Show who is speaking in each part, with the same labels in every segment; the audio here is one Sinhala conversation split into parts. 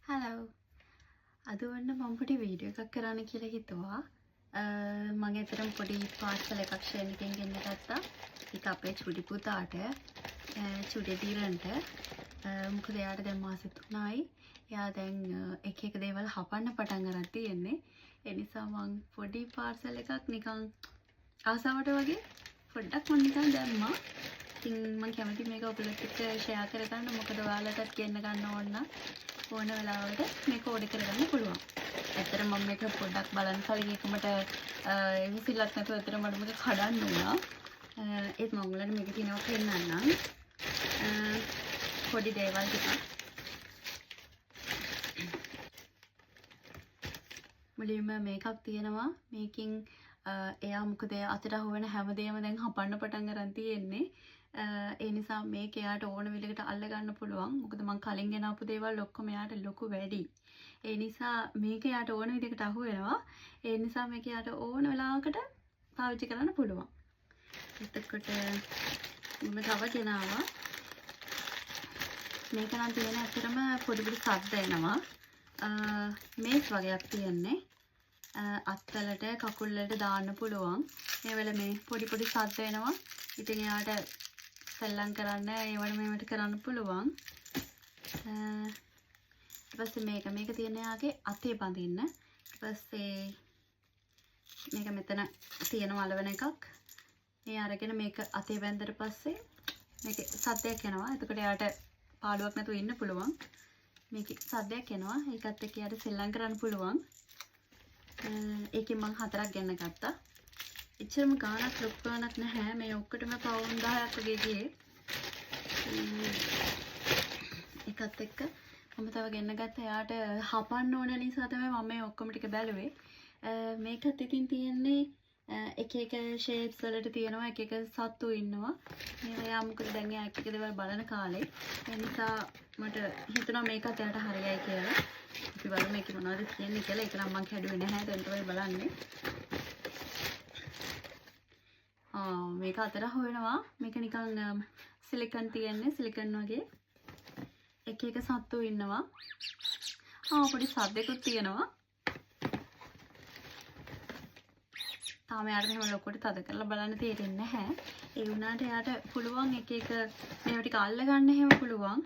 Speaker 1: හලෝ අද වන්න මම පොඩි වීඩියෝ එකක් කරන්න කියලා හිතුවා. මම ඇත්තටම පොඩි පාර්සල් එකක් ෂෙන් එකෙන් ගෙන්න ගත්තා. ඒක අපේ චුඩි පුතාට චුඩි දීරන්ට. මොකද එයාට දැන් මාස 3යි. එයා දැන් එක එක දේවල් හපන්න පටන් අරන් තියෙන්නේ. ඒ නිසා මම පොඩි පාර්සල් එකක් නිකන් ආසාවට වගේ පොඩ්ඩක් මම නිකන් දැම්මා. ඉතින් මම කැමති මේක ඔයගොල්ලොත් එක්ක ෂෙයා කරගන්න. මොකද ඔයාලටත් ගෙන්න ගන්න ඕන නම් ඕන වෙලාවට මේක ඕඩර් කරගන්න පුළුවන්. ඇත්තටම මම මේක පොඩ්ඩක් බලන්න කලින් එකමට විසිලක් නැතුව ඇත්තටම මට මේක කඩන්න වුණා. ඒත් මම ඔයාලට මේක තියෙනවා පෙන්නන්නම්. පොඩි දේවල් ටිකක්. මුලින්ම මේකක් තියෙනවා. මේකෙන් එයා මොකද අතට අහුවෙන හැමදේම දැන් හපන්න පටන් අරන් තියෙන්නේ. ඒ නිසා මේක එයාට ඕන විදිහකට අල්ල ගන්න පුළුවන්. මොකද මම කලින් ගෙනාපු දේවල් ඔක්කොම එයාට ලොකු වැඩි. ඒ නිසා මේක එයාට ඕන විදිහකට අහු වෙනවා. ඒ නිසා මේක එයාට ඕන වෙලාවකට පාවිච්චි කරන්න පුළුවන්. එතකොට මම තව ගෙනාවා. මේක නම් තියෙන ඇත්තටම පොඩි පොඩි සද්ද එනවා. මේස් වගේක් තියෙන්නේ. අත්වලට කකුල් වලට දාන්න පුළුවන්. මේ වෙලේ මේ පොඩි පොඩි සද්ද එනවා. ඉතින් එයාට සෙල්ලම් කරන්න ඒවට මේවට කරන්න පුළුවන්. ඊට පස්සේ මේක තියෙන යාගේ අතේ බඳින්න. ඊට පස්සේ මේක මෙතන තියෙන වලවන එකක්. මේ අරගෙන මේක අතේ බැඳලා පස්සේ මේකේ සද්දයක් එනවා. එතකොට එයාට පාඩුවක් නැතුව ඉන්න පුළුවන්. මේකේ සද්දයක් එනවා. ඒකත් එක්ක එයාට සෙල්ලම් කරන්න පුළුවන්. ඒකෙන් මම 4ක් ගෙන්න ගත්තා. එච්චරම ගාණක් ලොකු ගාණක් නැහැ. මේ ඔක්කොටම පවුන් 10ක් වගේ ගියේ. ඒකත් එක්ක මම තව ගෙන්න ගත්ත එයාට හපන්න ඕන නිසා තමයි මම මේ ඔක්කොම ටික බැලුවේ. මේකත් ඉතින් තියෙන්නේ එක එක ෂේප්ස් වලට තියෙනවා. එක එක සත්තු ඉන්නවා. මේවා යා මොකද දැන් එයා එක එක දේවල් බලන කාලේ. ඒ නිසා මට හිතුණා මේකත් එයාට හරියයි කියලා. අපි බලමු මේකේ මොනවද කියන්නේ කියලා. ඒක නම් මම කැඩුවේ නැහැ. දැන් තමයි බලන්නේ. මේක අතට හොයනවා. මේක නිකන් සිලිකන් තියෙන්නේ. සිලිකන් වගේ එක එක සත්තු ඉන්නවා. පොඩි සද්දෙකුත් තියෙනවා. තාම යාට මෙහෙම ලොකුවට තද කරලා බලන්න තේරෙන්නේ නැහැ. ඒ වුණාට යාට පුළුවන් එක එක මේවා ටික අල්ල ගන්න එහෙම පුළුවන්.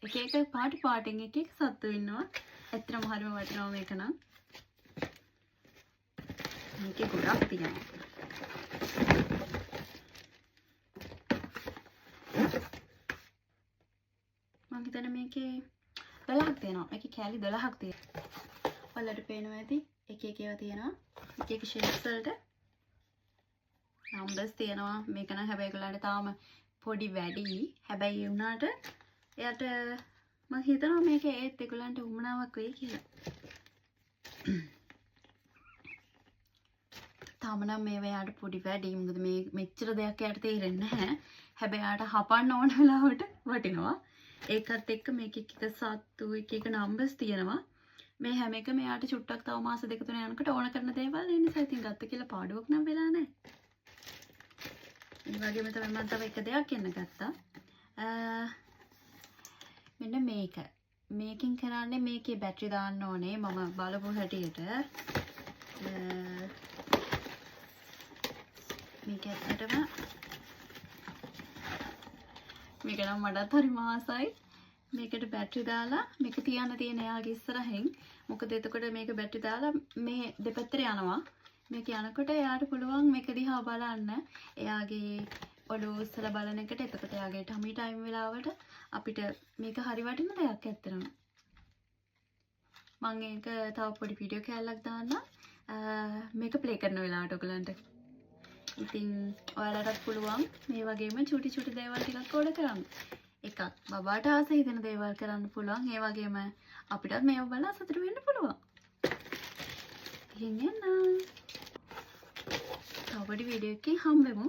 Speaker 1: එක එක පාටින් එක එක සත්තු ඉන්නවා. ඇත්තටම හරිම වටිනවා මේක නම්. මේකේ ගොඩක් තියෙනවා. මම හිතන්නේ මේකේ 12ක් තියෙනවා. මේකේ කෑලි 12ක් තියෙනවා. ඔයාලට පේනවා ඇති. එක එක ඒවා තියෙනවා. එක එක ෂේප්ස් වලට නම්බර්ස් තියෙනවා. මේක නම් හැබැයි ඒගොල්ලන්ට තාම පොඩි වැඩි. හැබැයි ඒ වුණාට එයාට මම හිතනවා මේක ඒත් ඒගොල්ලන්ට උමනාවක් වෙයි කියලා. තාම නම් මේවා එයාට පොඩි වැඩි. මොකද මේ මෙච්චර දෙයක් එයාට තේරෙන්නේ නැහැ. හැබැයි එයාට හපන්න ඕන වෙලාවට වටිනවා. ඒකත් එක්ක මේක එක එක සත්තු එක එක නම්බර්ස් තියෙනවා. මේ හැම එකම එයාට චුට්ටක් තව මාස 2-3 යනකොට ඕන කරන දේවල්. ඒ නිසා ඉතින් ගත්ත කියලා පාඩුවක් නම් වෙලා නැහැ. ඒ වගේම තමයි මම තව එක දෙයක් ගෙන්න ගත්තා. මෙන්න මේක. මේකෙන් කරන්නේ මේකේ බැටරි දාන්න ඕනේ. මම බලපු හැටියට මේක ඇත්තටම මේක නම් මටත් හරිම ආසයි. මේකට බැටරි දාලා මේක තියන්න තියෙන එයාගේ ඉස්සරහින්. මොකද එතකොට මේක බැටරි දාලා මේ දෙපැත්තට යනවා. මේක යනකොට එයාට පුළුවන් මේක දිහා බලන්න. එයාගේ ඔළුව උස්සලා බලන එකට. එතකොට එයාගේ ටමි ටයිම් වෙලාවට අපිට මේක හරි වටින දෙයක් ඇත්තටම. මම ඒක තව පොඩි වීඩියෝ කෑල්ලක් දාන්න. මේක ප්ලේ කරන වෙලාවට ඔයගලන්ට. ඉතින් ඔයාලටත් පුළුවන් මේ වගේම චුටි දේවල් ටිකක් ඕඩර් කරන්න. එකක් බබාට ආස හිතෙන දේවල් කරන්න පුළුවන්. ඒ වගේම අපිටත් මේව බලලා සතුටු වෙන්න පුළුවන්. ඉතින් එන්න. තව පොඩි වීඩියෝ එකකින් හම්බෙමු.